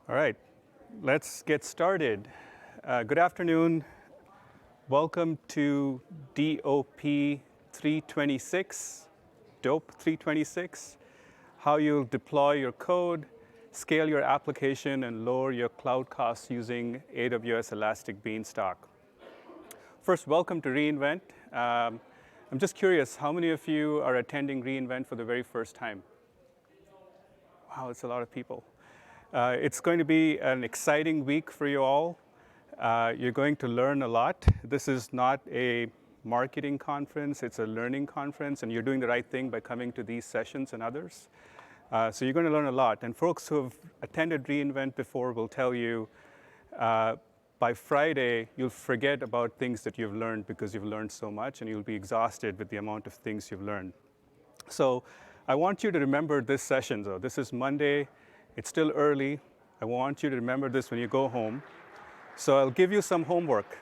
All right, let's get started. Good afternoon. Welcome to DOP326, DOP326, how you'll deploy your code, scale your application, and lower your cloud costs using AWS Elastic Beanstalk. First, welcome to reInvent. I'm just curious, how many of you are attending reInvent for the very first time? Wow, it's a lot of people. It's going to be an exciting week for you all. You're going to learn a lot. This is not a marketing conference, it's a learning conference, and you're doing the right thing by coming to these sessions and others. So you're going to learn a lot. And folks who have attended reInvent before will tell you by Friday, you'll forget about things that you've learned because you've learned so much, and you'll be exhausted with the amount of things you've learned. So I want you to remember this session, though. This is Monday. It's still early. I want you to remember this when you go home. So I'll give you some homework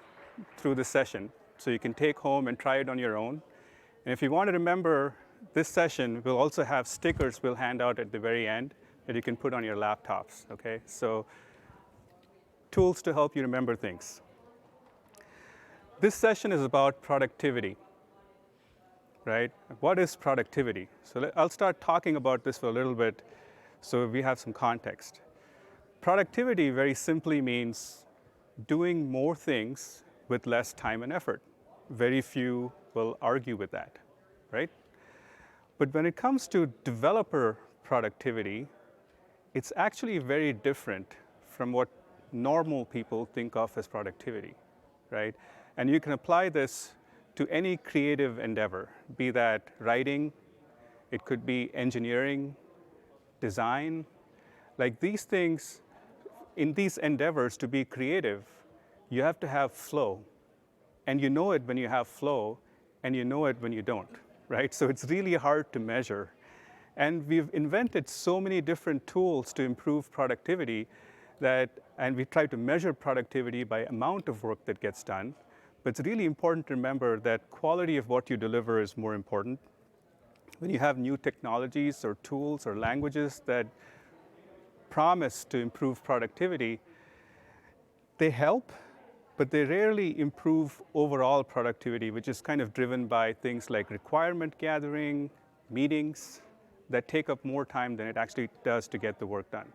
through this session so you can take home and try it on your own. And if you want to remember this session, we'll also have stickers we'll hand out at the very end that you can put on your laptops, okay? So tools to help you remember things. This session is about productivity, right? What is productivity? So I'll start talking about this for a little bit so we have some context. Productivity very simply means doing more things with less time and effort. Very few will argue with that, right? But when it comes to developer productivity, it's actually very different from what normal people think of as productivity, right? And you can apply this to any creative endeavor, be that writing, it could be engineering, design. Like these things, in these endeavors to be creative, you have to have flow. And you know it when you have flow, and you know it when you don't, right? So it's really hard to measure. And we've invented so many different tools to improve productivity and we try to measure productivity by amount of work that gets done. But it's really important to remember that quality of what you deliver is more important. When you have new technologies or tools or languages that promise to improve productivity, they help, but they rarely improve overall productivity, which is kind of driven by things like requirement gathering, meetings that take up more time than it actually does to get the work done.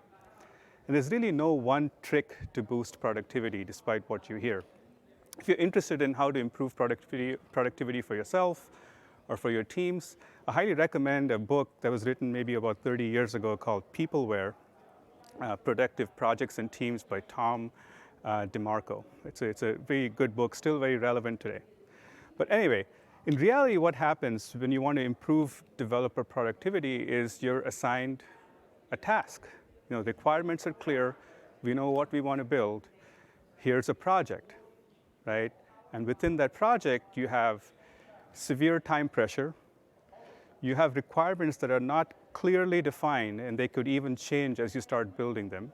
And there's really no one trick to boost productivity, despite what you hear. If you're interested in how to improve productivity for yourself or for your teams, I highly recommend a book that was written maybe about 30 years ago called Peopleware, Productive Projects and Teams by Tom DeMarco. It's a very good book, still very relevant today. But anyway, in reality, what happens when you want to improve developer productivity is you're assigned a task. You know, the requirements are clear. We know what we want to build. Here's a project, right? And within that project, you have severe time pressure. You have requirements that are not clearly defined, and they could even change as you start building them.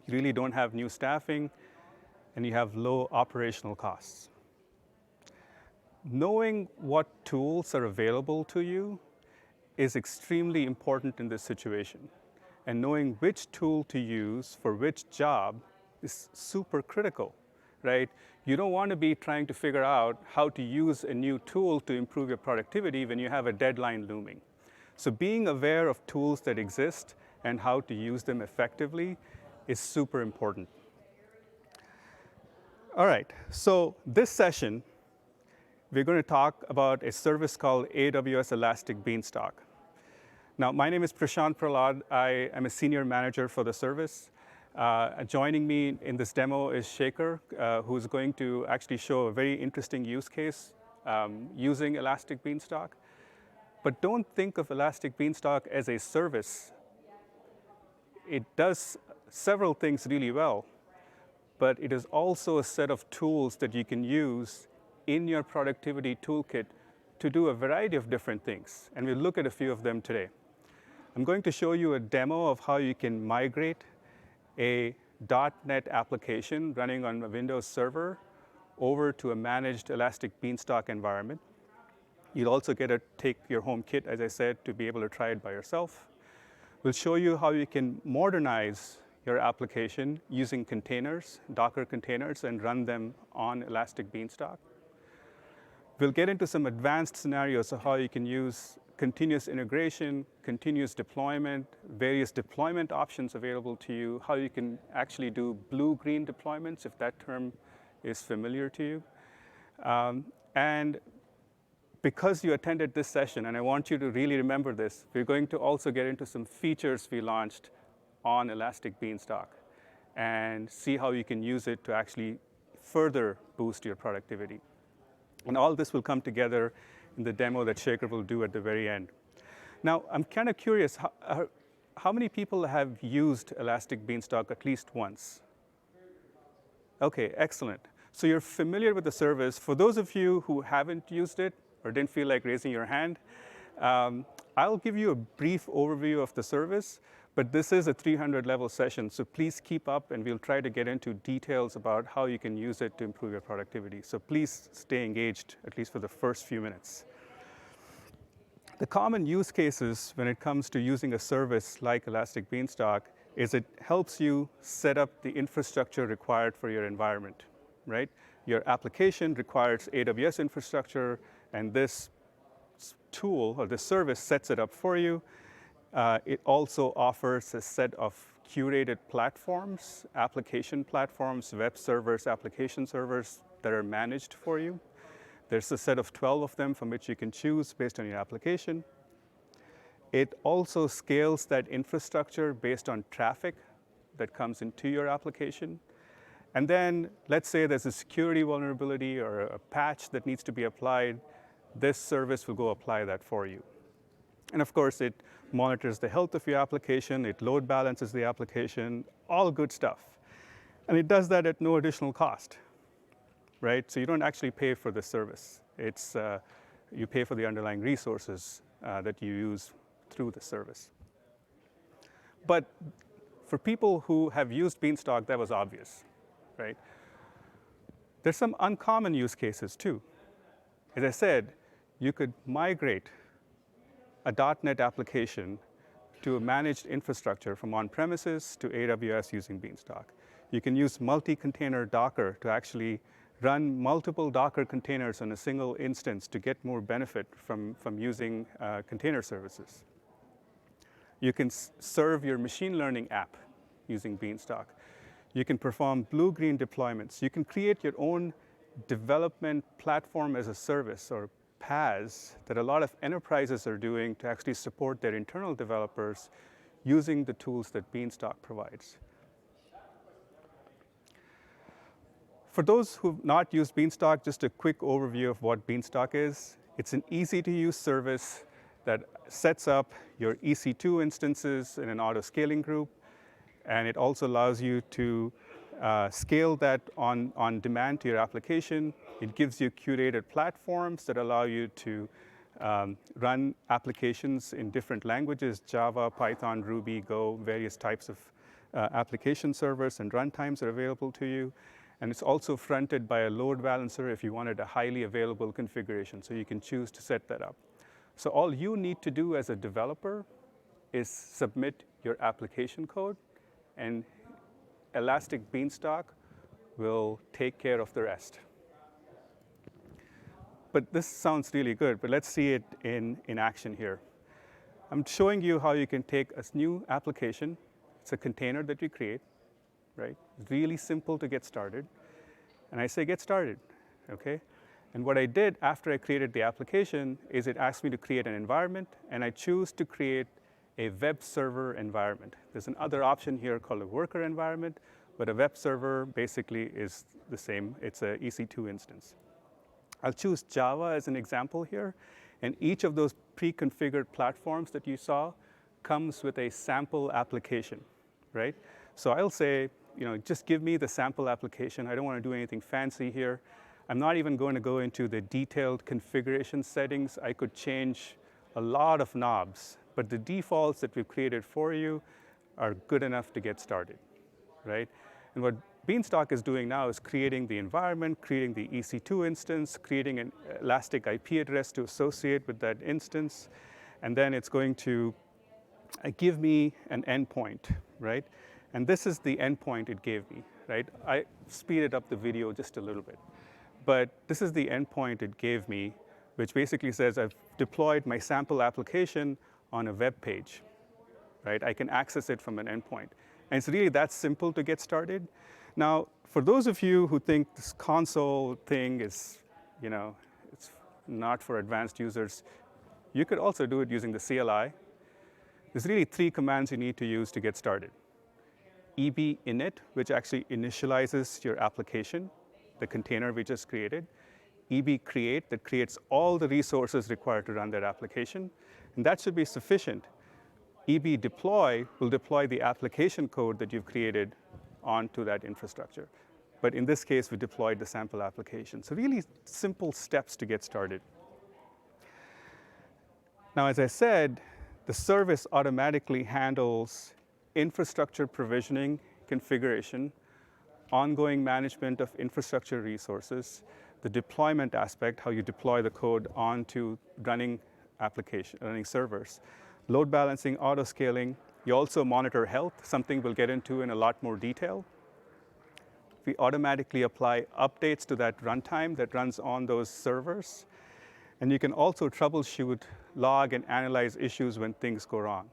You really don't have new staffing, and you have low operational costs. Knowing what tools are available to you is extremely important in this situation. And knowing which tool to use for which job is super critical, right? You don't want to be trying to figure out how to use a new tool to improve your productivity when you have a deadline looming. So being aware of tools that exist and how to use them effectively is super important. All right, so this session, we're going to talk about a service called AWS Elastic Beanstalk. Now, my name is Prashant Prahlad. I am a senior manager for the service. Joining me in this demo is Shaker, who's going to actually show a very interesting use case using Elastic Beanstalk. But don't think of Elastic Beanstalk as a service. It does several things really well, but it is also a set of tools that you can use in your productivity toolkit to do a variety of different things. And we'll look at a few of them today. I'm going to show you a demo of how you can migrate a .NET application running on a Windows server over to a managed Elastic Beanstalk environment. You'll also get to take your home kit, as I said, to be able to try it by yourself. We'll show you how you can modernize your application using containers, Docker containers, and run them on Elastic Beanstalk. We'll get into some advanced scenarios of how you can use continuous integration, continuous deployment, various deployment options available to you, how you can actually do blue-green deployments, if that term is familiar to you. And because you attended this session, and I want you to really remember this, we're going to also get into some features we launched on Elastic Beanstalk and see how you can use it to actually further boost your productivity. And all this will come together in the demo that Shaker will do at the very end. Now, I'm kind of curious, how many people have used Elastic Beanstalk at least once? Okay, excellent. So you're familiar with the service. For those of you who haven't used it or didn't feel like raising your hand, I'll give you a brief overview of the service, but this is a 300-level session, so please keep up, and we'll try to get into details about how you can use it to improve your productivity. So please stay engaged, at least for the first few minutes. The common use cases when it comes to using a service like Elastic Beanstalk is it helps you set up the infrastructure required for your environment, right? Your application requires AWS infrastructure, and this tool or the service sets it up for you. It also offers a set of curated platforms, application platforms, web servers, application servers that are managed for you. There's a set of 12 of them from which you can choose based on your application. It also scales that infrastructure based on traffic that comes into your application. And then let's say there's a security vulnerability or a patch that needs to be applied. This service will go apply that for you. And of course, it monitors the health of your application, it load balances the application, all good stuff. And it does that at no additional cost, right? So you don't actually pay for the service. You pay for the underlying resources that you use through the service. But for people who have used Beanstalk, that was obvious, right? There's some uncommon use cases too. As I said, you could migrate a .NET application to a managed infrastructure from on-premises to AWS using Beanstalk. You can use multi-container Docker to actually run multiple Docker containers on a single instance to get more benefit from using container services. You can serve your machine learning app using Beanstalk. You can perform blue-green deployments. You can create your own development platform as a service, or PaaS, that a lot of enterprises are doing to actually support their internal developers using the tools that Beanstalk provides. For those who've not used Beanstalk, just a quick overview of what Beanstalk is. It's an easy-to-use service that sets up your EC2 instances in an auto-scaling group, and it also allows you to scale that on demand to your application. It gives you curated platforms that allow you to run applications in different languages, Java, Python, Ruby, Go, various types of application servers and runtimes are available to you. And it's also fronted by a load balancer if you wanted a highly available configuration, so you can choose to set that up. So all you need to do as a developer is submit your application code, and Elastic Beanstalk will take care of the rest. But this sounds really good, but let's see it in action here. I'm showing you how you can take a new application. It's a container that you create, right? Really simple to get started. And I say get started, okay? And what I did after I created the application is it asked me to create an environment, and I choose to create a web server environment. There's another option here called a worker environment, but a web server basically is the same. It's a EC2 instance. I'll choose Java as an example here, and each of those pre-configured platforms that you saw comes with a sample application, right? So I'll say, just give me the sample application. I don't want to do anything fancy here. I'm not even going to go into the detailed configuration settings. I could change a lot of knobs, but the defaults that we've created for you are good enough to get started, right? And what Beanstalk is doing now is creating the environment, creating the EC2 instance, creating an Elastic IP address to associate with that instance, and then it's going to give me an endpoint, right? And this is the endpoint it gave me, right? I speeded up the video just a little bit. But this is the endpoint it gave me, which basically says I've deployed my sample application on a web page, right? I can access it from an endpoint. And it's really that simple to get started. Now, for those of you who think this console thing is, it's not for advanced users, you could also do it using the CLI. There's really 3 commands you need to use to get started. init, which actually initializes your application, the container we just created. create, that creates all the resources required to run that application. And that should be sufficient. deploy will deploy the application code that you've created onto that infrastructure. But in this case, we deployed the sample application. So really simple steps to get started. Now, as I said, the service automatically handles infrastructure provisioning, configuration, ongoing management of infrastructure resources, the deployment aspect, how you deploy the code onto running servers, load balancing, auto scaling. You also monitor health, something we'll get into in a lot more detail. We automatically apply updates to that runtime that runs on those servers. And you can also troubleshoot, log, and analyze issues when things go wrong.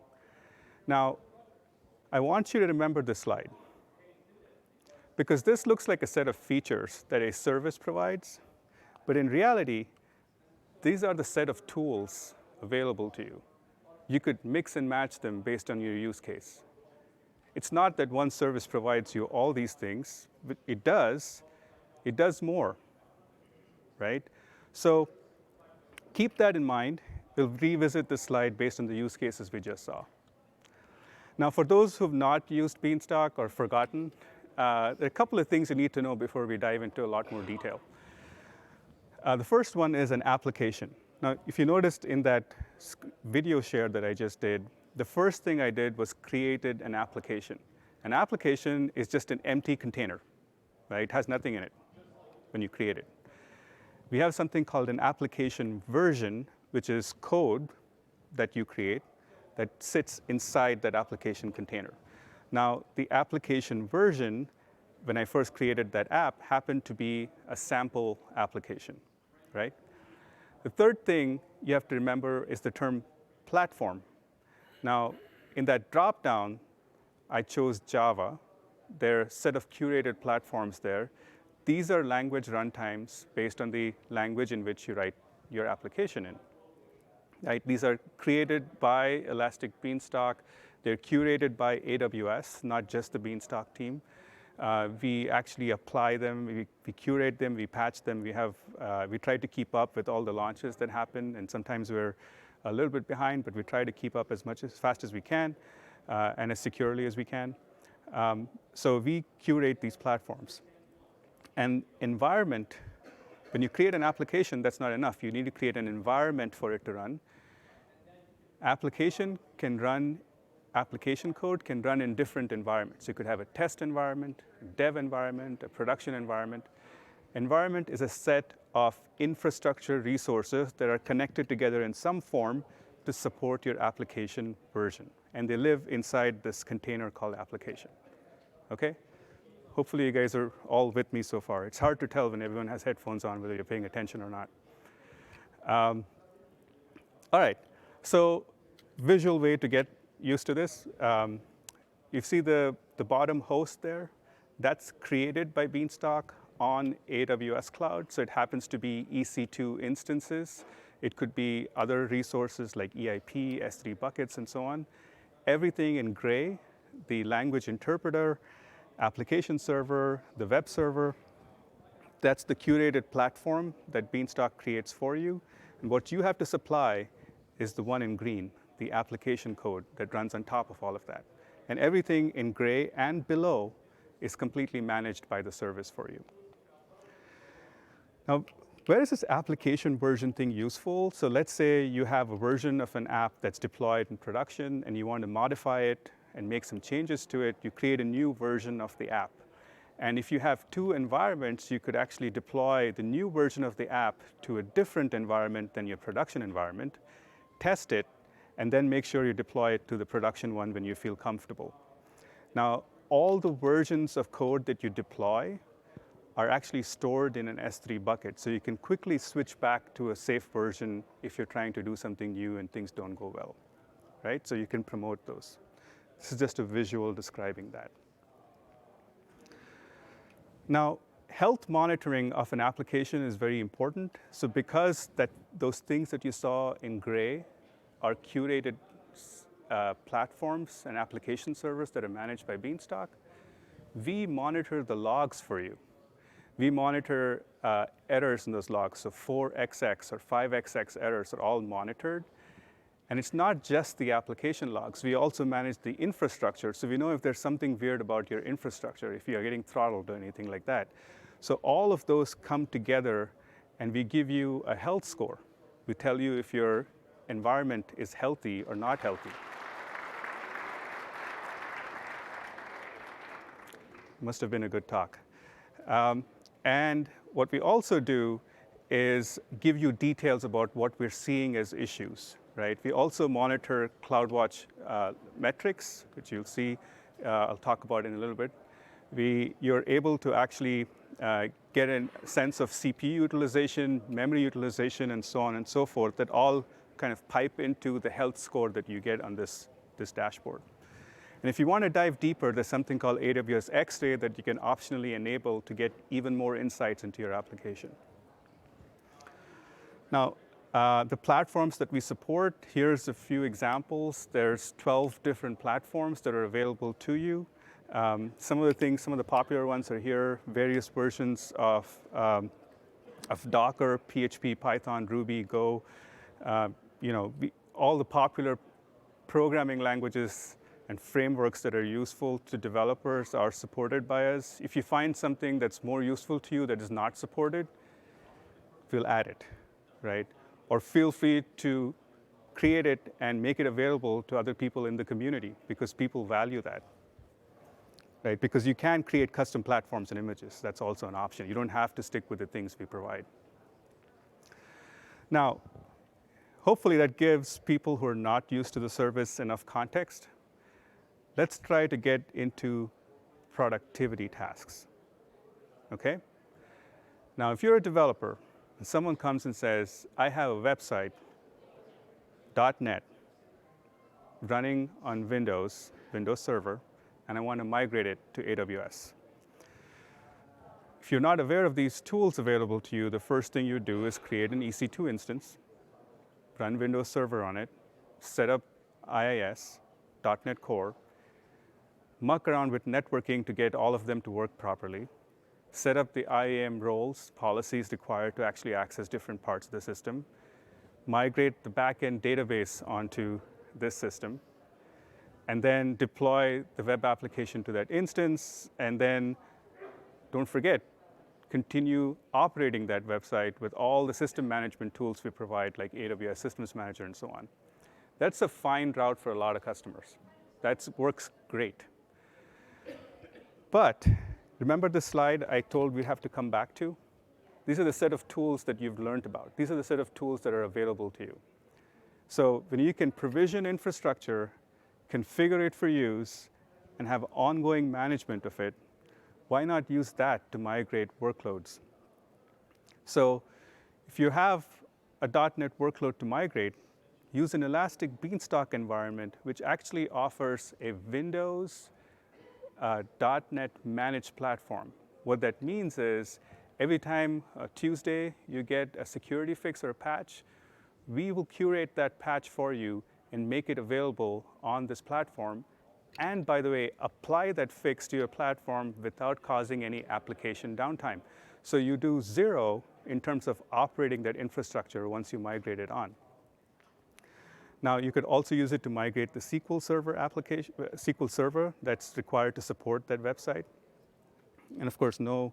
Now, I want you to remember this slide, because this looks like a set of features that a service provides. But in reality, these are the set of tools available to you. You could mix and match them based on your use case. It's not that one service provides you all these things, but it does more, right? So keep that in mind. We'll revisit this slide based on the use cases we just saw. Now, for those who have not used Beanstalk or forgotten, there are a couple of things you need to know before we dive into a lot more detail. The first one is an application. Now, if you noticed in that video share that I just did, the first thing I did was created an application. An application is just an empty container, right? It has nothing in it when you create it. We have something called an application version, which is code that you create that sits inside that application container. Now, the application version, when I first created that app, happened to be a sample application, right? The third thing you have to remember is the term platform. Now, in that dropdown, I chose Java. There are a set of curated platforms there. These are language runtimes based on the language in which you write your application in. Right? These are created by Elastic Beanstalk. They're curated by AWS, not just the Beanstalk team. We actually apply them, we curate them, we patch them. We try to keep up with all the launches that happen, and sometimes we're a little bit behind, but we try to keep up as fast as we can and as securely as we can. So we curate these platforms. And environment, when you create an application, that's not enough. You need to create an environment for it to run. Application code can run in different environments. You could have a test environment, a dev environment, a production environment. Environment is a set of infrastructure resources that are connected together in some form to support your application version. And they live inside this container called application, okay? Hopefully you guys are all with me so far. It's hard to tell when everyone has headphones on whether you're paying attention or not. All right, so visual way to get used to this. You see the bottom host there? That's created by Beanstalk on AWS Cloud. So it happens to be EC2 instances. It could be other resources like EIP, S3 buckets, and so on. Everything in gray, the language interpreter, application server, the web server, that's the curated platform that Beanstalk creates for you. And what you have to supply is the one in green, the application code that runs on top of all of that. And everything in gray and below is completely managed by the service for you. Now, where is this application version thing useful? So let's say you have a version of an app that's deployed in production and you want to modify it and make some changes to it. You create a new version of the app. And if you have two environments, you could actually deploy the new version of the app to a different environment than your production environment, test it, and then make sure you deploy it to the production one when you feel comfortable. Now, all the versions of code that you deploy are actually stored in an S3 bucket. So you can quickly switch back to a safe version if you're trying to do something new and things don't go well, right? So you can promote those. This is just a visual describing that. Now, health monitoring of an application is very important. So because those things that you saw in gray are curated platforms and application servers that are managed by Beanstalk, we monitor the logs for you. We monitor errors in those logs. So 4xx or 5xx errors are all monitored. And it's not just the application logs. We also manage the infrastructure. So we know if there's something weird about your infrastructure, if you are getting throttled or anything like that. So all of those come together, and we give you a health score. We tell you if your environment is healthy or not healthy. Must have been a good talk. And what we also do is give you details about what we're seeing as issues, right? We also monitor CloudWatch metrics, which you'll see, I'll talk about in a little bit. You're able to actually get a sense of CPU utilization, memory utilization, and so on and so forth, that all kind of pipe into the health score that you get on this dashboard. And if you want to dive deeper, there's something called AWS X-Ray that you can optionally enable to get even more insights into your application. Now, the platforms that we support, here's a few examples. There's 12 different platforms that are available to you. Some of the popular ones are here, various versions of Docker, PHP, Python, Ruby, Go. All the popular programming languages and frameworks that are useful to developers are supported by us. If you find something that's more useful to you that is not supported, we'll add it, right? Or feel free to create it and make it available to other people in the community, because people value that, right? Because you can create custom platforms and images. That's also an option. You don't have to stick with the things we provide. Now, hopefully that gives people who are not used to the service enough context. Let's try to get into productivity tasks, okay? Now, if you're a developer and someone comes and says, I have a website, .NET, running on Windows Server, and I want to migrate it to AWS. If you're not aware of these tools available to you, the first thing you do is create an EC2 instance, run Windows Server on it, set up IIS, .NET Core, muck around with networking to get all of them to work properly, set up the IAM roles, policies required to actually access different parts of the system, migrate the backend database onto this system, and then deploy the web application to that instance, and then, don't forget, continue operating that website with all the system management tools we provide, like AWS Systems Manager and so on. That's a fine route for a lot of customers. That works great. But remember the slide I told we have to come back to? These are the set of tools that you've learned about. These are the set of tools that are available to you. So when you can provision infrastructure, configure it for use, and have ongoing management of it, why not use that to migrate workloads? So if you have a .NET workload to migrate, use an Elastic Beanstalk environment, which actually offers a Windows .NET managed platform. What that means is every time Tuesday you get a security fix or a patch, we will curate that patch for you and make it available on this platform. And by the way, apply that fix to your platform without causing any application downtime. So you do 0 in terms of operating that infrastructure once you migrate it on. Now, you could also use it to migrate the SQL Server application, SQL Server that's required to support that website. And of course, no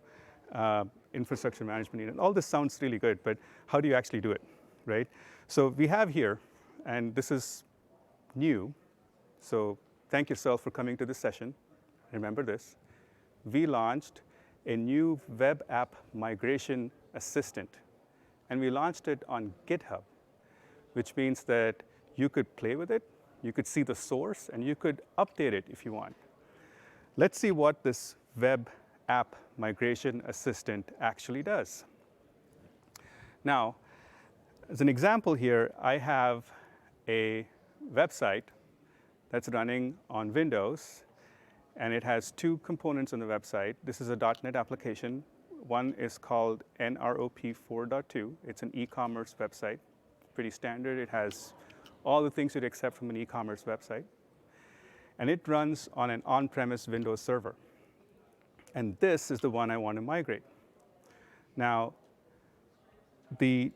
infrastructure management needed. All this sounds really good, but how do you actually do it, right? So we have here, and this is new, so thank yourself for coming to this session. Remember this. We launched a new web app migration assistant, and we launched it on GitHub, which means that you could play with it, you could see the source, and you could update it if you want. Let's see what this web app migration assistant actually does. Now, as an example here, I have a website that's running on Windows, and it has two components on the website. This is a .NET application. One is called NROP 4.2. It's an e-commerce website, pretty standard. It has all the things you'd expect from an e-commerce website. And it runs on an on-premise Windows server. And this is the one I want to migrate. Now, the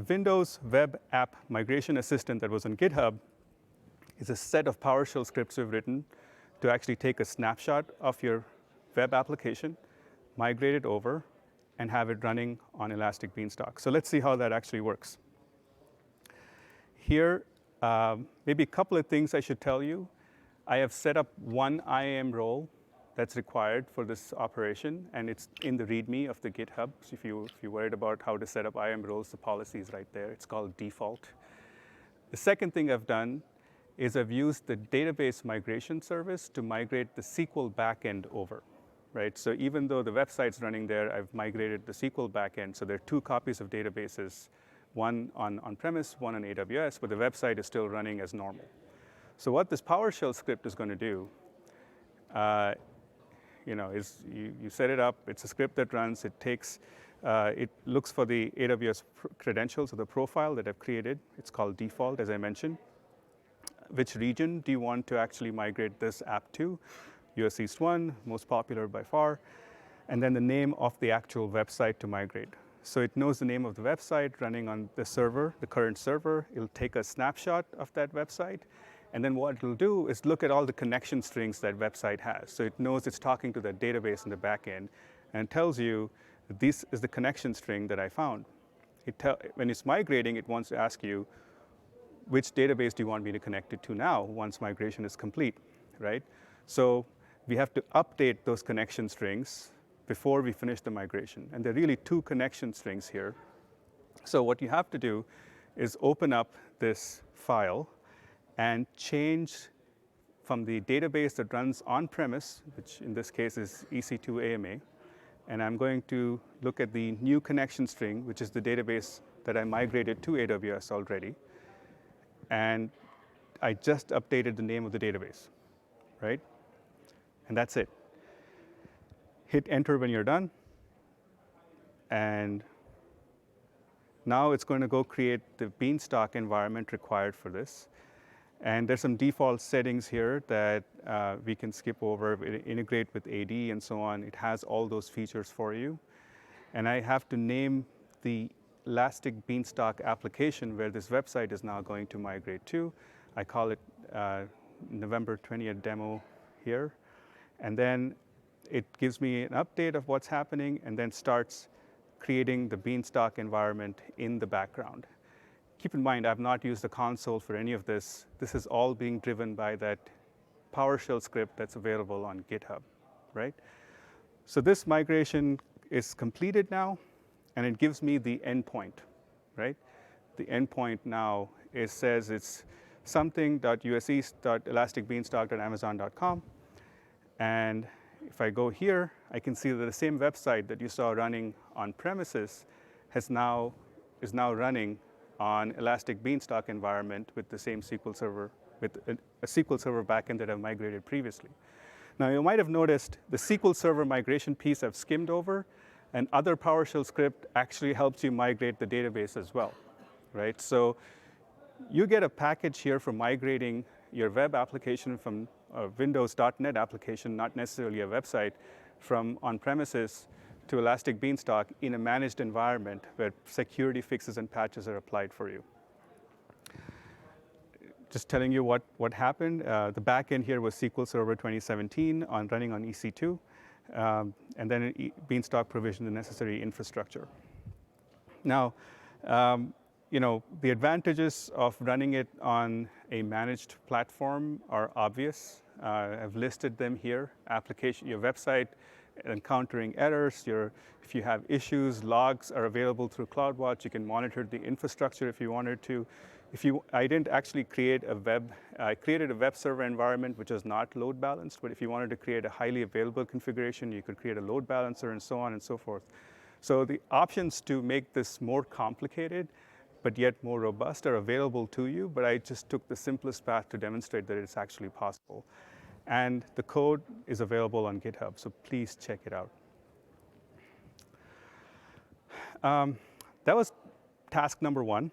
Windows Web App Migration Assistant that was on GitHub is a set of PowerShell scripts we've written to actually take a snapshot of your web application, migrate it over, and have it running on Elastic Beanstalk. So let's see how that actually works. Here, maybe a couple of things I should tell you. I have set up one IAM role that's required for this operation, and it's in the README of the GitHub. So if you're worried about how to set up IAM roles, the policy is right there. It's called default. The second thing I've done is I've used the database migration service to migrate the SQL backend over, right? So even though the website's running there, I've migrated the SQL backend. So there are two copies of databases, one on-premise, one on AWS, but the website is still running as normal. So what this PowerShell script is going to do, is you set it up. It's a script that runs. It looks for the AWS credentials of the profile that I've created. It's called default, as I mentioned. Which region do you want to actually migrate this app to? US East 1, most popular by far. And then the name of the actual website to migrate. So it knows the name of the website running on the server, the current server. It'll take a snapshot of that website. And then what it'll do is look at all the connection strings that website has. So it knows it's talking to that database in the back end and tells you, this is the connection string that I found. When it's migrating, it wants to ask you, which database do you want me to connect it to now once migration is complete, right? So we have to update those connection strings before we finish the migration. And there are really two connection strings here. So what you have to do is open up this file and change from the database that runs on-premise, which in this case is EC2 AMA, and I'm going to look at the new connection string, which is the database that I migrated to AWS already. And I just updated the name of the database, right? And that's it. Hit enter when you're done. And now it's going to go create the Beanstalk environment required for this. And there's some default settings here that we can skip over, integrate with AD and so on. It has all those features for you. And I have to name the Elastic Beanstalk application where this website is now going to migrate to. I call it November 20th demo here. And then it gives me an update of what's happening and then starts creating the Beanstalk environment in the background. Keep in mind, I've not used the console for any of this. This is all being driven by that PowerShell script that's available on GitHub, right? So this migration is completed now. And it gives me the endpoint, right? The endpoint now says it's something.useast.elasticbeanstalk.amazon.com. And if I go here, I can see that the same website that you saw running on premises is now running on Elastic Beanstalk environment with the same SQL server, with a SQL Server backend that I've migrated previously. Now, you might have noticed the SQL Server migration piece I've skimmed over. And other PowerShell script actually helps you migrate the database as well, right? So you get a package here for migrating your web application from a Windows.NET application, not necessarily a website, from on-premises to Elastic Beanstalk in a managed environment where security fixes and patches are applied for you. Just telling you what happened. The backend here was SQL Server 2017 running on EC2. And then Beanstalk provisioned the necessary infrastructure. Now, the advantages of running it on a managed platform are obvious. I've listed them here. Your website encountering errors, if you have issues, logs are available through CloudWatch. You can monitor the infrastructure if you wanted to. I didn't actually create a I created a web server environment which is not load balanced, but if you wanted to create a highly available configuration, you could create a load balancer and so on and so forth. So the options to make this more complicated, but yet more robust are available to you, but I just took the simplest path to demonstrate that it's actually possible. And the code is available on GitHub, so please check it out. That was task number 1.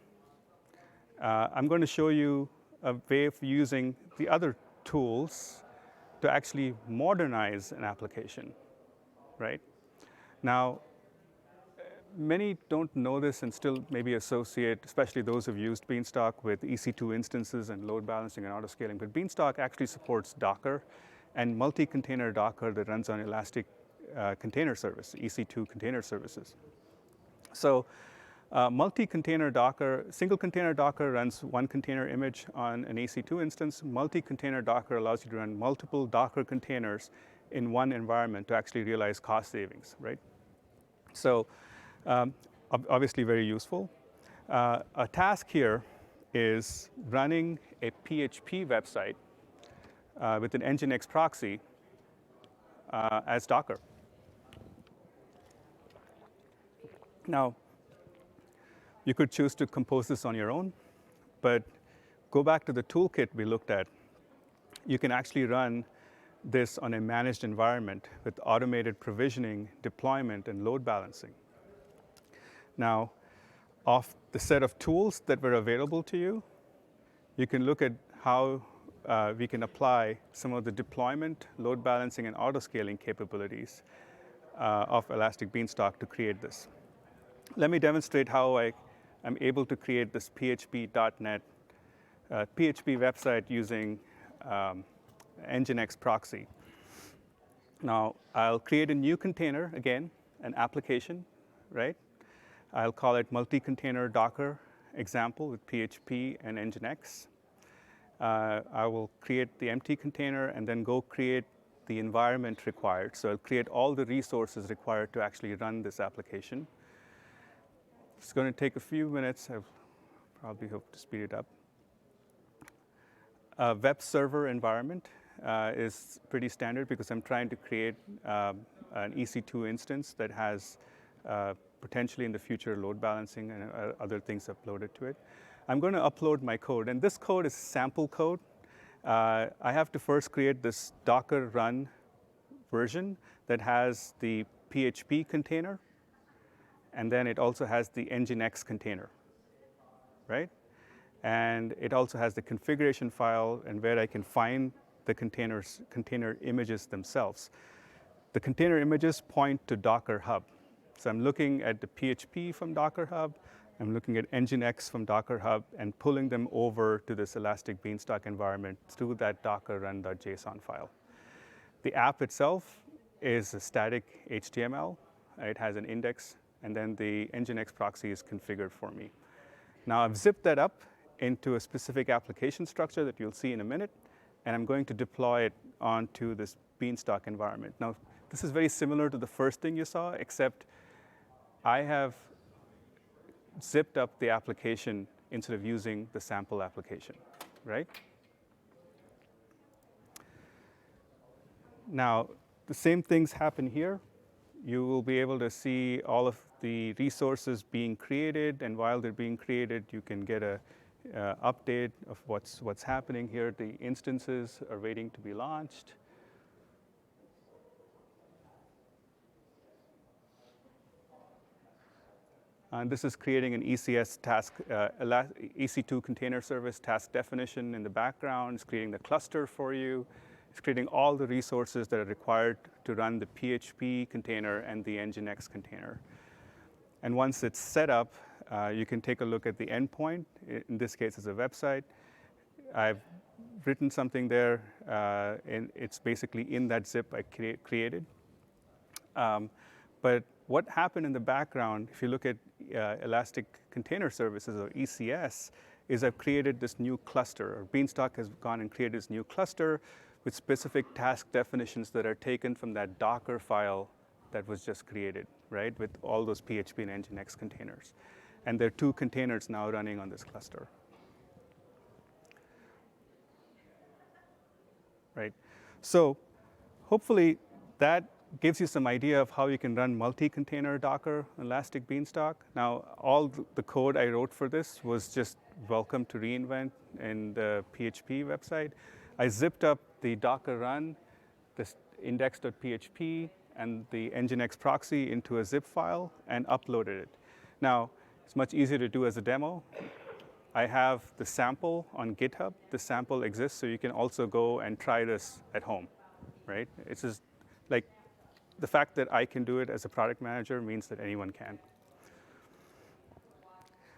I'm going to show you a way of using the other tools to actually modernize an application, right? Now, many don't know this and still maybe associate, especially those who've used Beanstalk, with EC2 instances and load balancing and auto-scaling. But Beanstalk actually supports Docker and multi-container Docker that runs on Elastic Container Service, EC2 container services. So multi-container Docker, single container Docker runs one container image on an EC2 instance. Multi-container Docker allows you to run multiple Docker containers in one environment to actually realize cost savings, right? So obviously very useful. A task here is running a PHP website with an Nginx proxy as Docker. Now, you could choose to compose this on your own, but go back to the toolkit we looked at. You can actually run this on a managed environment with automated provisioning, deployment, and load balancing. Now, of the set of tools that were available to you, you can look at how we can apply some of the deployment, load balancing, and auto-scaling capabilities of Elastic Beanstalk to create this. Let me demonstrate how I'm able to create this PHP.NET PHP website using Nginx proxy. Now, I'll create a new container, again, an application, right? I'll call it multi-container Docker example with PHP and Nginx. I will create the empty container and then go create the environment required. So I'll create all the resources required to actually run this application. It's going to take a few minutes. I probably hope to speed it up. A web server environment is pretty standard because I'm trying to create an EC2 instance that has potentially in the future load balancing and other things uploaded to it. I'm going to upload my code, and this code is sample code. I have to first create this Docker run version that has the PHP container, and then it also has the Nginx container, right? And it also has the configuration file and where I can find the container images themselves. The container images point to Docker Hub. So I'm looking at the PHP from Docker Hub, I'm looking at Nginx from Docker Hub, and pulling them over to this Elastic Beanstalk environment through that docker run.json file. The app itself is a static HTML. It has an index, and then the Nginx proxy is configured for me. Now I've zipped that up into a specific application structure that you'll see in a minute, and I'm going to deploy it onto this Beanstalk environment. Now, this is very similar to the first thing you saw, except I have zipped up the application instead of using the sample application, right? Now, the same things happen here. You will be able to see all of the resources being created, and while they're being created, you can get a update of what's happening here. The instances are waiting to be launched. And this is creating an ECS task, EC2 container service task definition in the background. It's creating the cluster for you. It's creating all the resources that are required to run the PHP container and the Nginx container. And once it's set up, you can take a look at the endpoint. In this case, it's a website. I've written something there, and it's basically in that zip I created. But what happened in the background, if you look at Elastic Container Services, or ECS, is I've created this new cluster. Or Beanstalk has gone and created this new cluster with specific task definitions that are taken from that Docker file that was just created, right, with all those PHP and Nginx containers. And there are 2 containers now running on this cluster. right? So hopefully that gives you some idea of how you can run multi-container Docker Elastic Beanstalk. Now, all the code I wrote for this was just welcome to reInvent in the PHP website. I zipped up the Docker run, this index.php, and the Nginx proxy into a zip file and uploaded it. Now, it's much easier to do as a demo. I have the sample on GitHub. The sample exists, so you can also go and try this at home, right? It's just like the fact that I can do it as a product manager means that anyone can.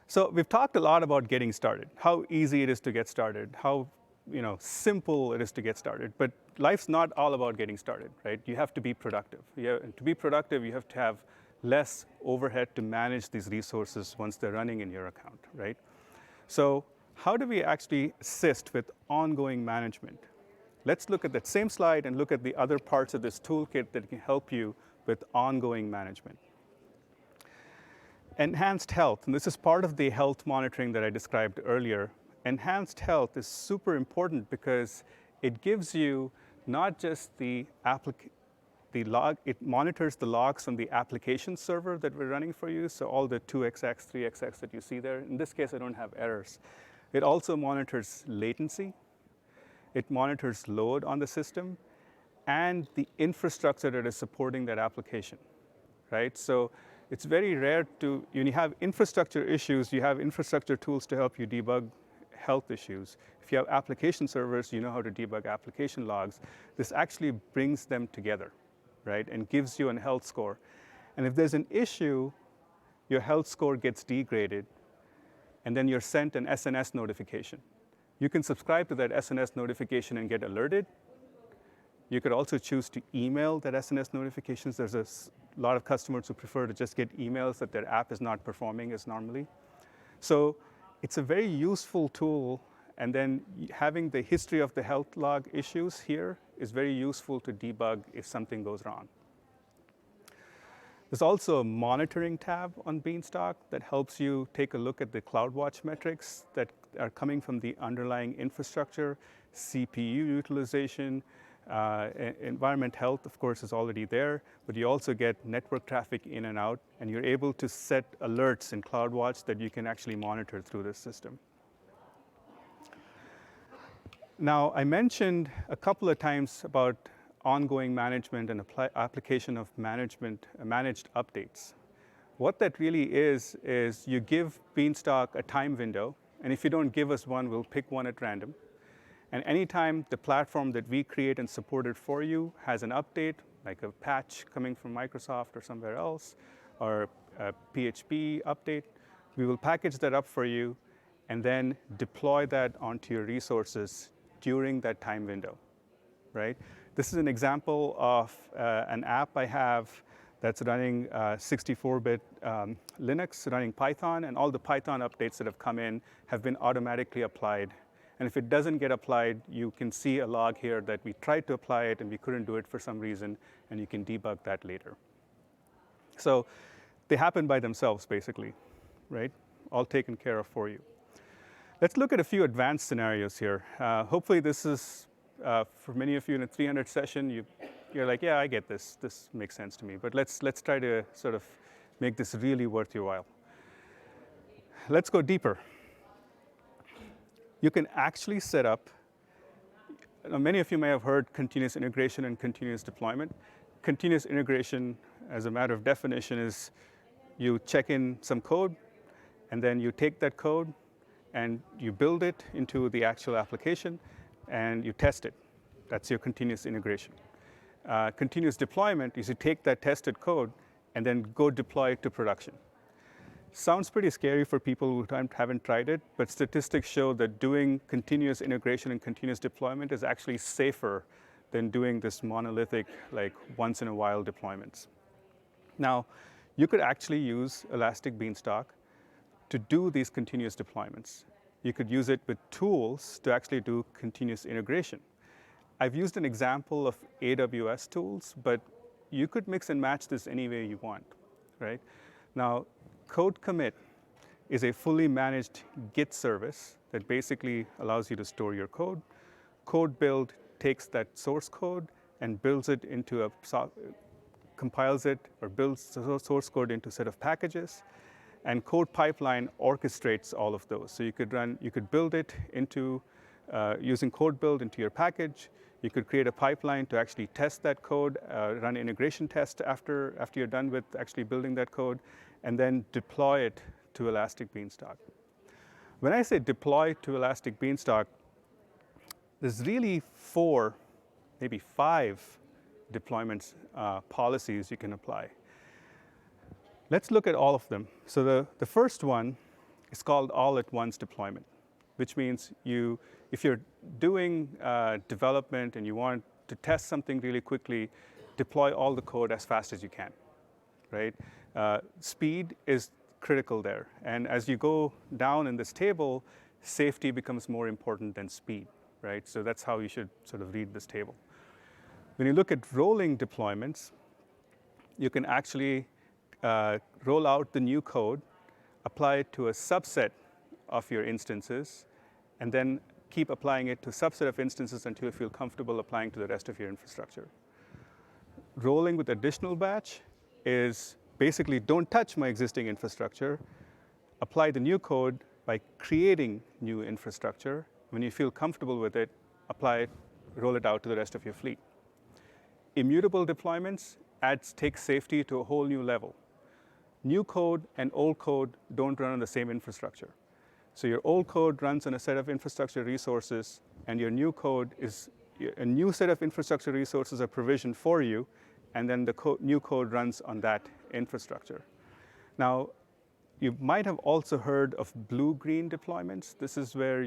So we've talked a lot about getting started, how easy it is to get started, how simple it is to get started. But life's not all about getting started, right? You have to be productive. To be productive, you have to have less overhead to manage these resources once they're running in your account, right? So how do we actually assist with ongoing management? Let's look at that same slide and look at the other parts of this toolkit that can help you with ongoing management. Enhanced health, and this is part of the health monitoring that I described earlier. Enhanced health is super important because it gives you not just the log, it monitors the logs from the application server that we're running for you, so all the 2xx, 3xx that you see there. In this case, I don't have errors. It also monitors latency. It monitors load on the system and the infrastructure that is supporting that application, right? So it's very rare when you have infrastructure issues, you have infrastructure tools to help you debug health issues. If you have application servers, you know how to debug application logs. This actually brings them together, right, and gives you a health score. And if there's an issue, your health score gets degraded, and then you're sent an SNS notification. You can subscribe to that SNS notification and get alerted. You could also choose to email that SNS notifications. There's a lot of customers who prefer to just get emails that their app is not performing as normally. So it's a very useful tool, and then having the history of the health log issues here is very useful to debug if something goes wrong. There's also a monitoring tab on Beanstalk that helps you take a look at the CloudWatch metrics that are coming from the underlying infrastructure, CPU utilization, environment health, of course, is already there, but you also get network traffic in and out, and you're able to set alerts in CloudWatch that you can actually monitor through this system. Now, I mentioned a couple of times about ongoing management and application of managed updates. What that really is you give Beanstalk a time window, and if you don't give us one, we'll pick one at random. And anytime the platform that we create and support it for you has an update, like a patch coming from Microsoft or somewhere else, or a PHP update, we will package that up for you and then deploy that onto your resources during that time window, right? This is an example of an app I have that's running 64-bit Linux, running Python, and all the Python updates that have come in have been automatically applied. And if it doesn't get applied, you can see a log here that we tried to apply it and we couldn't do it for some reason, and you can debug that later. So they happen by themselves, basically, right? All taken care of for you. Let's look at a few advanced scenarios here. Hopefully this is, for many of you in a 300 session, you're like, yeah, I get this. This makes sense to me. But let's try to sort of make this really worth your while. Let's go deeper. You can actually set up, many of you may have heard continuous integration and continuous deployment. Continuous integration, as a matter of definition, is you check in some code, and then you take that code, and you build it into the actual application, and you test it. That's your continuous integration. Continuous deployment is you take that tested code and then go deploy it to production. Sounds pretty scary for people who haven't tried it, but statistics show that doing continuous integration and continuous deployment is actually safer than doing this monolithic, like once in a while deployments. Now, you could actually use Elastic Beanstalk to do these continuous deployments. You could use it with tools to actually do continuous integration. I've used an example of AWS tools, but you could mix and match this any way you want, right? Now, Code Commit is a fully managed Git service that basically allows you to store your code. Code Build takes that source code and builds it into compiles it or builds the source code into a set of packages, and code pipeline orchestrates all of those. So you could build it into using code build into your package. You could create a pipeline to actually test that code, run integration tests after you're done with actually building that code, and then deploy it to Elastic Beanstalk. When I say deploy to Elastic Beanstalk, there's really 4, maybe 5 deployments policies you can apply. Let's look at all of them. So the first one is called all-at-once deployment, which means if you're doing development and you want to test something really quickly, deploy all the code as fast as you can, right? Speed is critical there. And as you go down in this table, safety becomes more important than speed, right? So that's how you should sort of read this table. When you look at rolling deployments, you can actually roll out the new code, apply it to a subset of your instances, and then keep applying it to a subset of instances until you feel comfortable applying to the rest of your infrastructure. Rolling with additional batch is basically don't touch my existing infrastructure, apply the new code by creating new infrastructure. When you feel comfortable with it, apply it, roll it out to the rest of your fleet. Immutable deployments take safety to a whole new level. New code and old code don't run on the same infrastructure. So your old code runs on a set of infrastructure resources, and your new code is a new set of infrastructure resources are provisioned for you, and then the new code runs on that infrastructure. Now, you might have also heard of blue-green deployments. This is where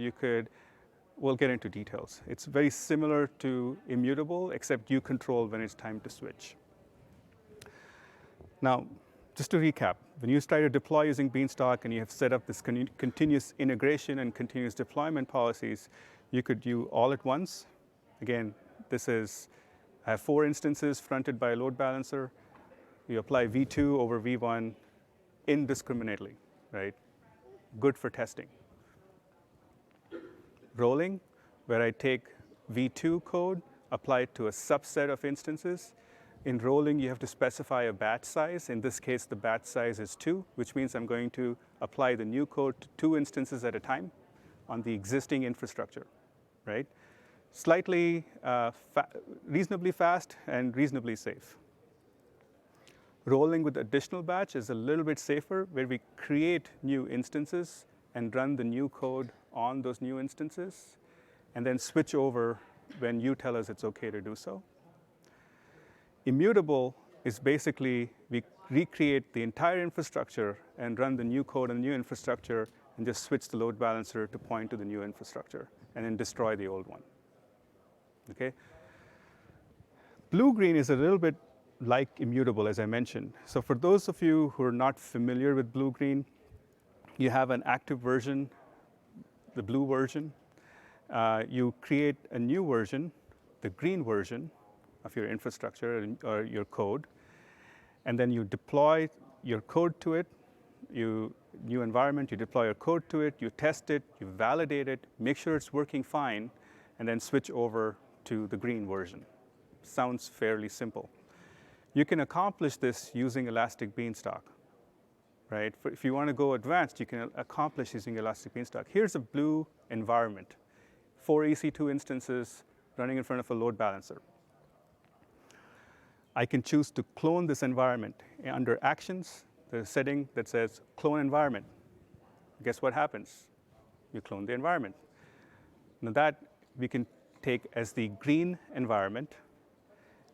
we'll get into details. It's very similar to immutable, except you control when it's time to switch. Now, just to recap, when you try to deploy using Beanstalk and you have set up this continuous integration and continuous deployment policies, you could do all at once. Again, I have 4 instances fronted by a load balancer. You apply V2 over V1 indiscriminately, right? Good for testing. Rolling, where I take V2 code, apply it to a subset of instances. In rolling, you have to specify a batch size. In this case, the batch size is 2, which means I'm going to apply the new code to 2 instances at a time on the existing infrastructure, right? Slightly reasonably fast and reasonably safe. Rolling with additional batch is a little bit safer, where we create new instances and run the new code on those new instances, and then switch over when you tell us it's okay to do so. Immutable is basically we recreate the entire infrastructure and run the new code on the new infrastructure and just switch the load balancer to point to the new infrastructure and then destroy the old one. Okay? Blue-green is a little bit like immutable, as I mentioned. So for those of you who are not familiar with blue-green, you have an active version, the blue version. You create a new version, the green version of your infrastructure or your code, and then you deploy your code to it. New environment, you deploy your code to it, you test it, you validate it, make sure it's working fine, and then switch over to the green version. Sounds fairly simple. You can accomplish this using Elastic Beanstalk, right? If you want to go advanced, you can accomplish using Elastic Beanstalk. Here's a blue environment, 4 EC2 instances running in front of a load balancer. I can choose to clone this environment. Under Actions, there's a setting that says Clone Environment. Guess what happens? You clone the environment. Now that we can take as the green environment,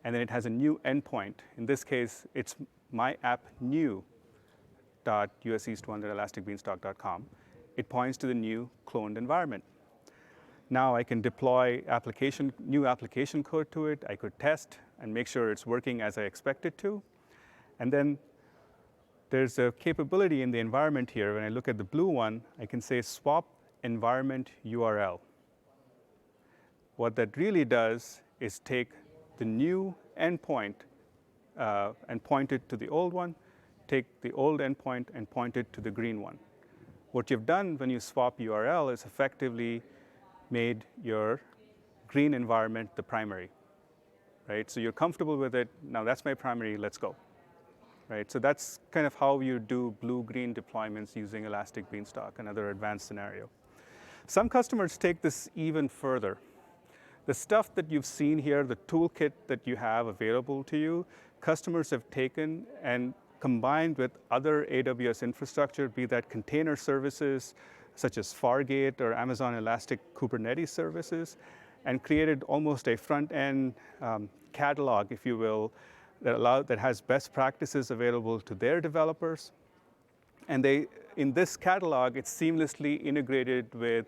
and then it has a new endpoint. In this case, it's myappnew.useast1.elasticbeanstalk.com. It points to the new cloned environment. Now I can deploy new application code to it. I could test and make sure it's working as I expect it to. And then there's a capability in the environment here. When I look at the blue one, I can say swap environment URL. What that really does is take the new endpoint and point it to the old one, take the old endpoint and point it to the green one. What you've done when you swap URL is effectively made your green environment the primary, right? So you're comfortable with it. Now that's my primary, let's go, right? So that's kind of how you do blue-green deployments using Elastic Beanstalk, another advanced scenario. Some customers take this even further. The stuff that you've seen here, the toolkit that you have available to you, customers have taken and combined with other AWS infrastructure, be that container services such as Fargate or Amazon Elastic Kubernetes services, and created almost a front-end catalog, if you will, that has best practices available to their developers. And in this catalog, it's seamlessly integrated with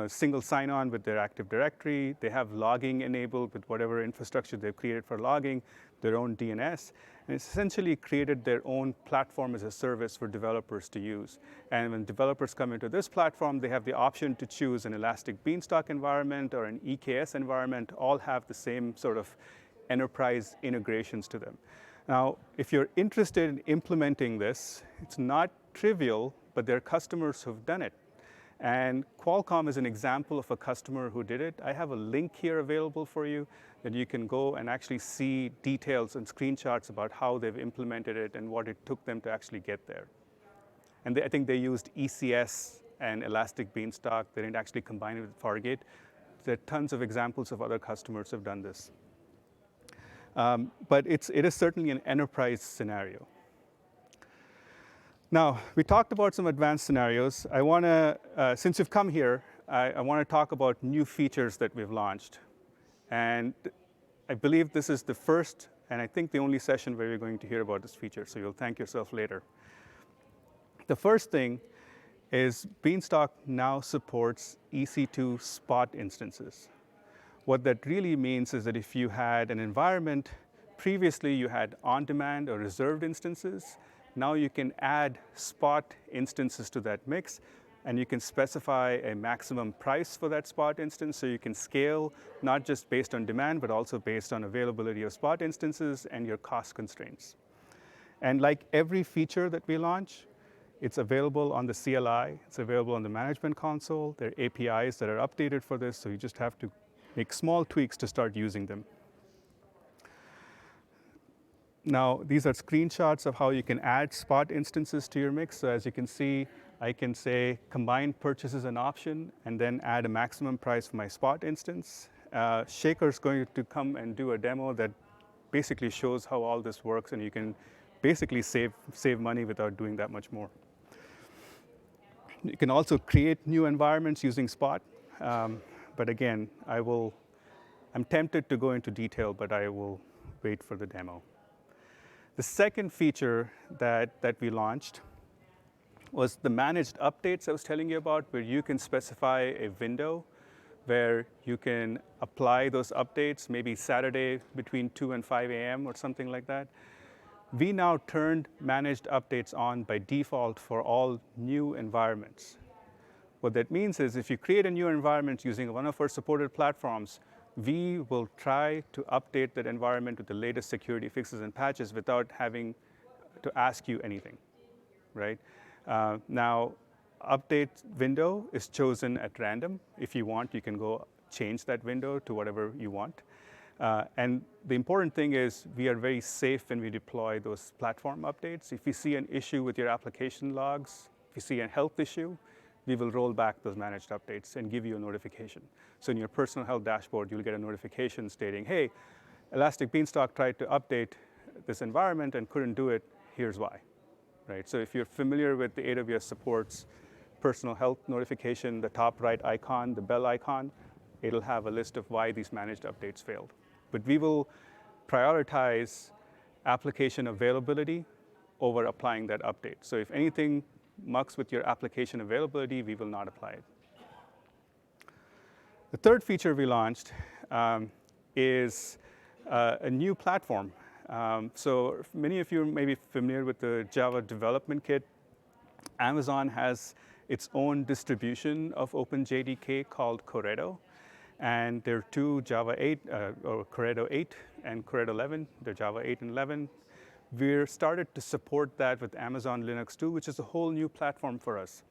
single sign-on with their Active Directory. They have logging enabled with whatever infrastructure they've created for logging, their own DNS, and it's essentially created their own platform as a service for developers to use. And when developers come into this platform, they have the option to choose an Elastic Beanstalk environment or an EKS environment, all have the same sort of enterprise integrations to them. Now, if you're interested in implementing this, it's not trivial, but there are customers who've done it. And Qualcomm is an example of a customer who did it. I have a link here available for you that you can go and actually see details and screenshots about how they've implemented it and what it took them to actually get there. And I think they used ECS and Elastic Beanstalk. They didn't actually combine it with Fargate. There are tons of examples of other customers who have done this. But it is certainly an enterprise scenario. Now, we talked about some advanced scenarios. I want to, since you've come here, I want to talk about new features that we've launched. And I believe this is the first, and I think the only session where you're going to hear about this feature, so you'll thank yourself later. The first thing is Beanstalk now supports EC2 spot instances. What that really means is that if you had an environment, previously you had on-demand or reserved instances, now you can add spot instances to that mix, and you can specify a maximum price for that spot instance, so you can scale not just based on demand, but also based on availability of spot instances and your cost constraints. And like every feature that we launch, it's available on the CLI, it's available on the management console. There are APIs that are updated for this, so you just have to make small tweaks to start using them. Now, these are screenshots of how you can add spot instances to your mix. So as you can see, I can say combined purchase is an option and then add a maximum price for my spot instance. Shaker's going to come and do a demo that basically shows how all this works, and you can basically save money without doing that much more. You can also create new environments using Spot. But again, I'm tempted to go into detail, but I will wait for the demo. The second feature that we launched was the managed updates I was telling you about, where you can specify a window where you can apply those updates, maybe Saturday between 2 and 5 a.m. or something like that. We now turned managed updates on by default for all new environments. What that means is if you create a new environment using one of our supported platforms, we will try to update that environment with the latest security fixes and patches without having to ask you anything, right? Now, update window is chosen at random. If you want, you can go change that window to whatever you want. And the important thing is we are very safe when we deploy those platform updates. If you see an issue with your application logs, if you see a health issue, we will roll back those managed updates and give you a notification. So in your personal health dashboard, you'll get a notification stating, hey, Elastic Beanstalk tried to update this environment and couldn't do it, here's why, right? So if you're familiar with the AWS supports personal health notification, the top right icon, the bell icon, it'll have a list of why these managed updates failed. But we will prioritize application availability over applying that update. So if anything mucks with your application availability, we will not apply it. The third feature we launched is a new platform. So many of you may be familiar with the Java development kit. Amazon has its own distribution of OpenJDK called Corretto. And there are two Java 8, or Corretto 8 and Corretto 11. They're Java 8 and 11. We're started to support that with Amazon Linux 2, which is a whole new platform for us.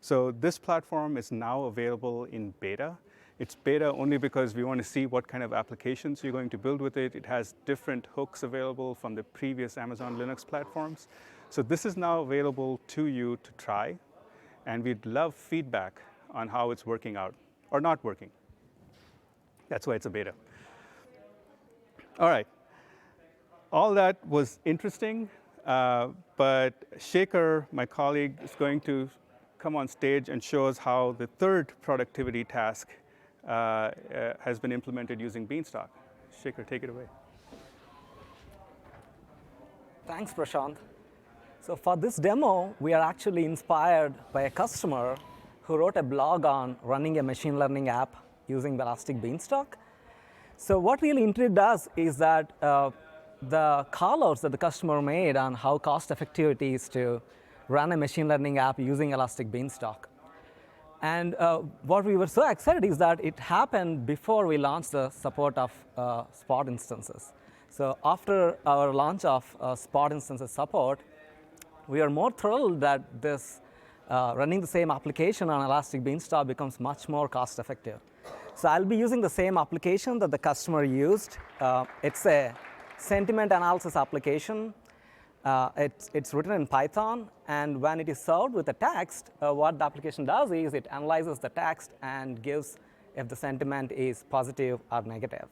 So this platform is now available in beta. It's beta only because we want to see what kind of applications you're going to build with it. It has different hooks available from the previous Amazon Linux platforms. So this is now available to you to try, and we'd love feedback on how it's working out or not working. That's why it's a beta. All right. All that was interesting, but Shaker, my colleague, is going to come on stage and show us how the third productivity task has been implemented using Beanstalk. Shaker, take it away. Thanks, Prashant. So for this demo, we are actually inspired by a customer who wrote a blog on running a machine learning app using the Elastic Beanstalk. So what really intrigued us is that the callouts that the customer made on how cost-effective it is to run a machine learning app using Elastic Beanstalk. And what we were so excited is that it happened before we launched the support of Spot instances. So after our launch of Spot instances support, we are more thrilled that this running the same application on Elastic Beanstalk becomes much more cost-effective. So I'll be using the same application that the customer used. It's a sentiment analysis application. It's written in Python, and when it is served with a text, what the application does is it analyzes the text and gives if the sentiment is positive or negative.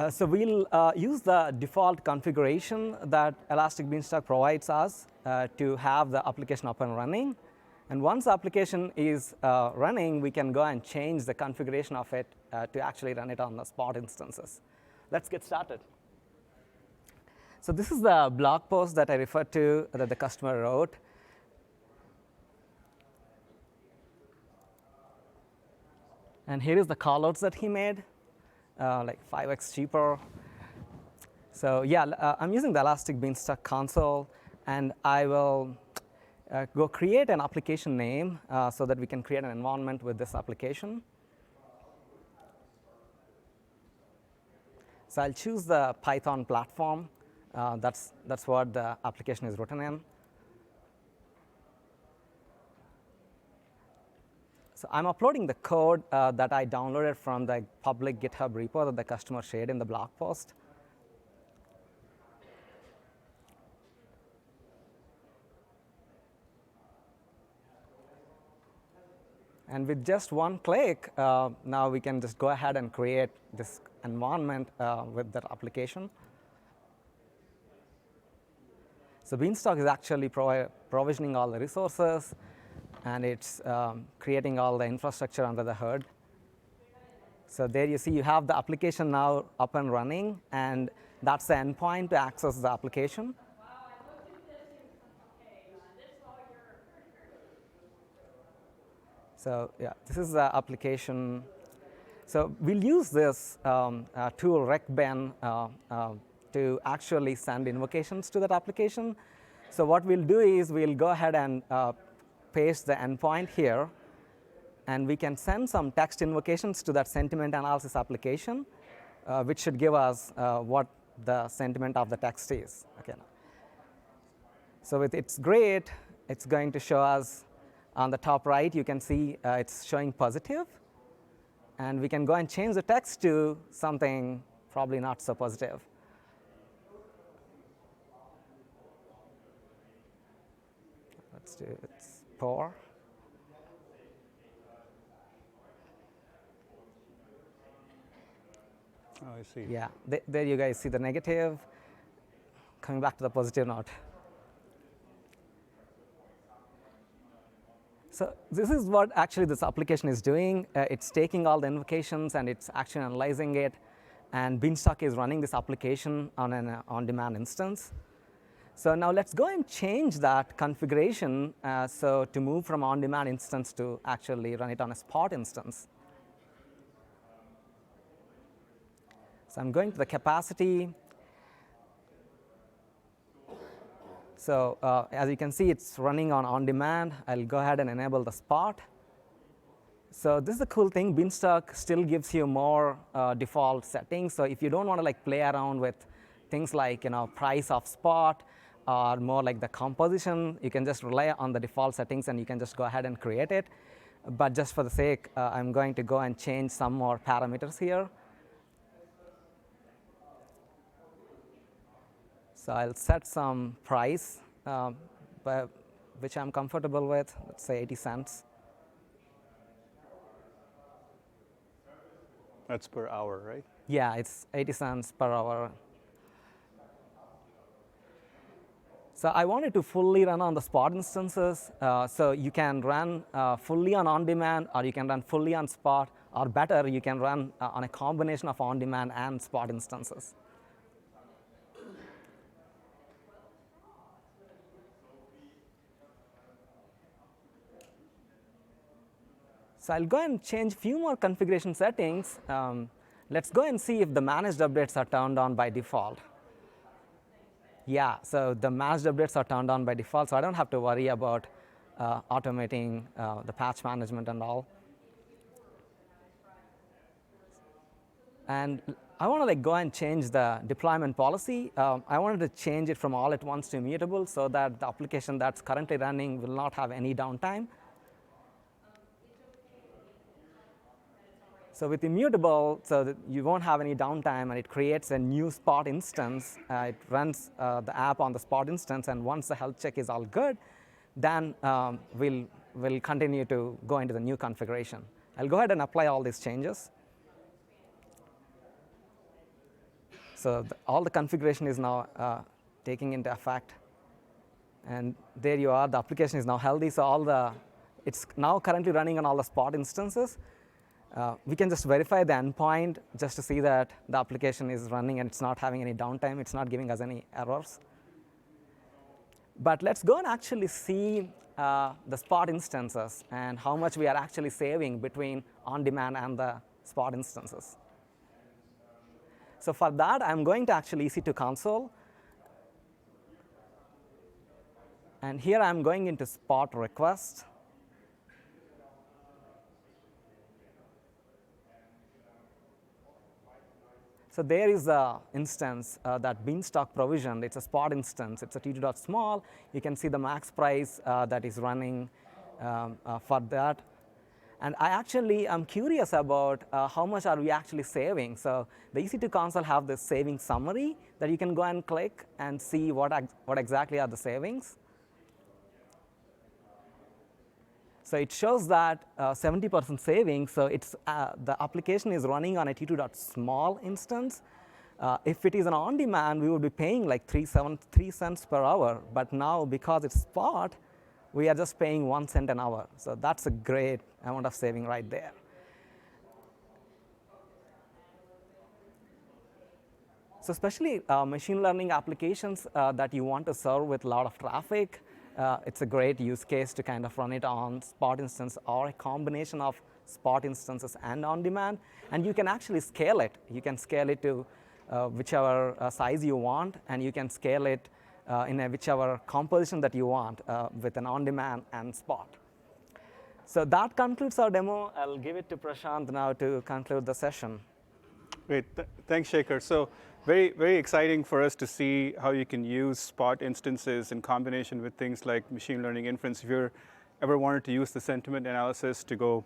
So we'll use the default configuration that Elastic Beanstalk provides us to have the application up and running. And once the application is running, we can go and change the configuration of it to actually run it on the Spot instances. Let's get started. So this is the blog post that I referred to that the customer wrote. And here is the callouts that he made, like 5x cheaper. So yeah, I'm using the Elastic Beanstalk console, and I will go create an application name so that we can create an environment with this application. So I'll choose the Python platform. That's what the application is written in. So I'm uploading the code that I downloaded from the public GitHub repo that the customer shared in the blog post. And with just one click, now we can just go ahead and create this environment with that application. So Beanstalk is actually provisioning all the resources, and it's creating all the infrastructure under the hood. So there you see you have the application now up and running, and that's the endpoint to access the application. So yeah, this is the application. So we'll use this tool recben to actually send invocations to that application. So what we'll do is we'll go ahead and paste the endpoint here, and we can send some text invocations to that sentiment analysis application, which should give us what the sentiment of the text is. Okay. So with it's great, it's going to show us on the top right, you can see it's showing positive. And we can go and change the text to something probably not so positive. Let's do it's poor. Oh, I see. Yeah, there you guys see the negative. Coming back to the positive note. So this is what actually this application is doing. It's taking all the invocations and it's actually analyzing it. And Beanstalk is running this application on an on-demand instance. So now let's go and change that configuration so to move from on-demand instance to actually run it on a Spot instance. So I'm going to the capacity. So as you can see, it's running on demand. I'll go ahead and enable the Spot. So this is a cool thing. Beanstalk still gives you more default settings. So if you don't want to play around with things like price of Spot or more like the composition, you can just rely on the default settings and you can just go ahead and create it. But just for the sake, I'm going to go and change some more parameters here. So I'll set some price, which I'm comfortable with, let's say 80 cents. That's per hour, right? Yeah, it's 80 cents per hour. So I wanted to fully run on the Spot instances. So you can run fully on on-demand, or you can run fully on Spot, or better, you can run on a combination of on-demand and Spot instances. So I'll go and change a few more configuration settings. Let's go and see if the managed updates are turned on by default. Yeah, so the managed updates are turned on by default, so I don't have to worry about automating the patch management and all. And I want to go and change the deployment policy. I wanted to change it from all at once to immutable so that the application that's currently running will not have any downtime. So with immutable, so that you won't have any downtime, and it creates a new Spot instance. It runs the app on the Spot instance, and once the health check is all good, then we'll continue to go into the new configuration. I'll go ahead and apply all these changes. So all the configuration is now taking into effect. And there you are, the application is now healthy. So it's now currently running on all the Spot instances. We can just verify the endpoint just to see that the application is running and it's not having any downtime. It's not giving us any errors. But let's go and actually see the Spot instances and how much we are actually saving between on-demand and the Spot instances. So for that, I'm going to actually EC2 console. And here I'm going into Spot request. So there is an instance that Beanstalk provisioned. It's a Spot instance. It's a t2.small. You can see the max price that is running for that. And I actually am curious about how much are we actually saving. So the EC2 console have this saving summary that you can go and click and see what exactly are the savings. So it shows that 70% savings. So it's the application is running on a t2.small instance. If it is an on-demand, we would be paying like 3 cents per hour. But now, because it's Spot, we are just paying 1 cent an hour. So that's a great amount of saving right there. So especially machine learning applications that you want to serve with a lot of traffic, it's a great use case to kind of run it on Spot instance or a combination of Spot instances and on-demand. And you can actually scale it. You can scale it to whichever size you want, and you can scale it in whichever composition that you want with an on-demand and Spot. So that concludes our demo. I'll give it to Prashant now to conclude the session. Great, thanks, Shekhar. So very, very exciting for us to see how you can use Spot instances in combination with things like machine learning inference. If you're ever wanted to use the sentiment analysis to go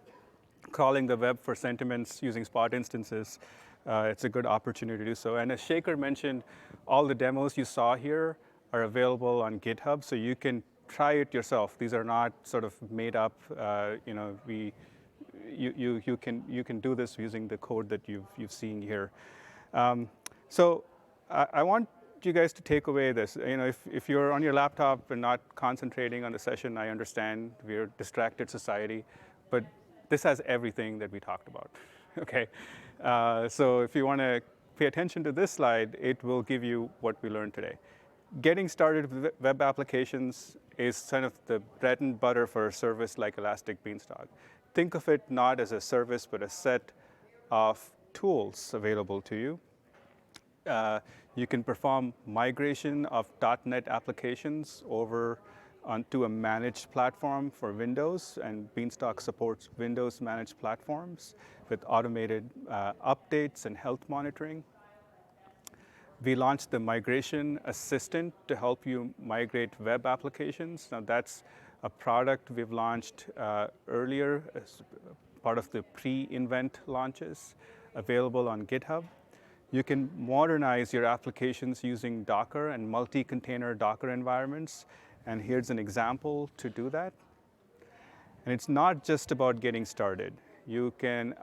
crawling the web for sentiments using Spot instances, it's a good opportunity to do so. And as Shekhar mentioned, all the demos you saw here are available on GitHub, so you can try it yourself. These are not sort of made up. You can do this using the code that you've seen here. So I want you guys to take away this. If you're on your laptop and not concentrating on the session, I understand we're a distracted society, but this has everything that we talked about. Okay, so if you want to pay attention to this slide, it will give you what we learned today. Getting started with web applications is kind of the bread and butter for a service like Elastic Beanstalk. Think of it not as a service, but a set of tools available to you. You can perform migration of .NET applications over onto a managed platform for Windows, and Beanstalk supports Windows managed platforms with automated updates and health monitoring. We launched the Migration Assistant to help you migrate web applications. Now that's a product we've launched earlier as part of the pre-invent launches, available on GitHub. You can modernize your applications using Docker and multi-container Docker environments. And here's an example to do that. And it's not just about getting started. You can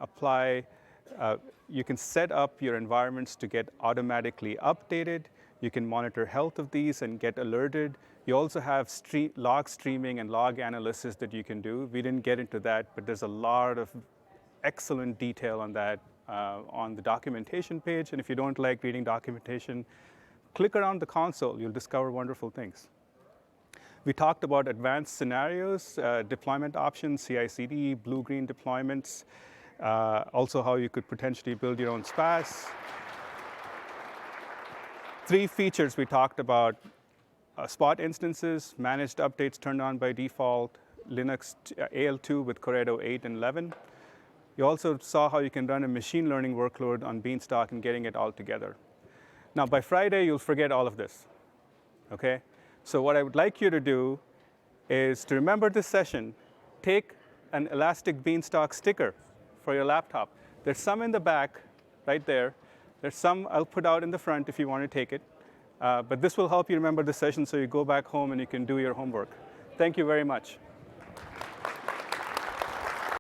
you can set up your environments to get automatically updated. You can monitor health of these and get alerted. You also have log streaming and log analysis that you can do. We didn't get into that, but there's a lot of excellent detail on that on the documentation page. And if you don't like reading documentation, click around the console. You'll discover wonderful things. We talked about advanced scenarios, deployment options, CI/CD, blue-green deployments, also how you could potentially build your own SPAS. 3 features we talked about: Spot instances, managed updates turned on by default, Linux AL2 with Corretto 8 and 11. You also saw how you can run a machine learning workload on Beanstalk and getting it all together. Now, by Friday, you'll forget all of this, okay? So what I would like you to do is to remember this session, take an Elastic Beanstalk sticker for your laptop. There's some in the back, right there. There's some I'll put out in the front if you want to take it. But this will help you remember the session so you go back home and you can do your homework. Thank you very much.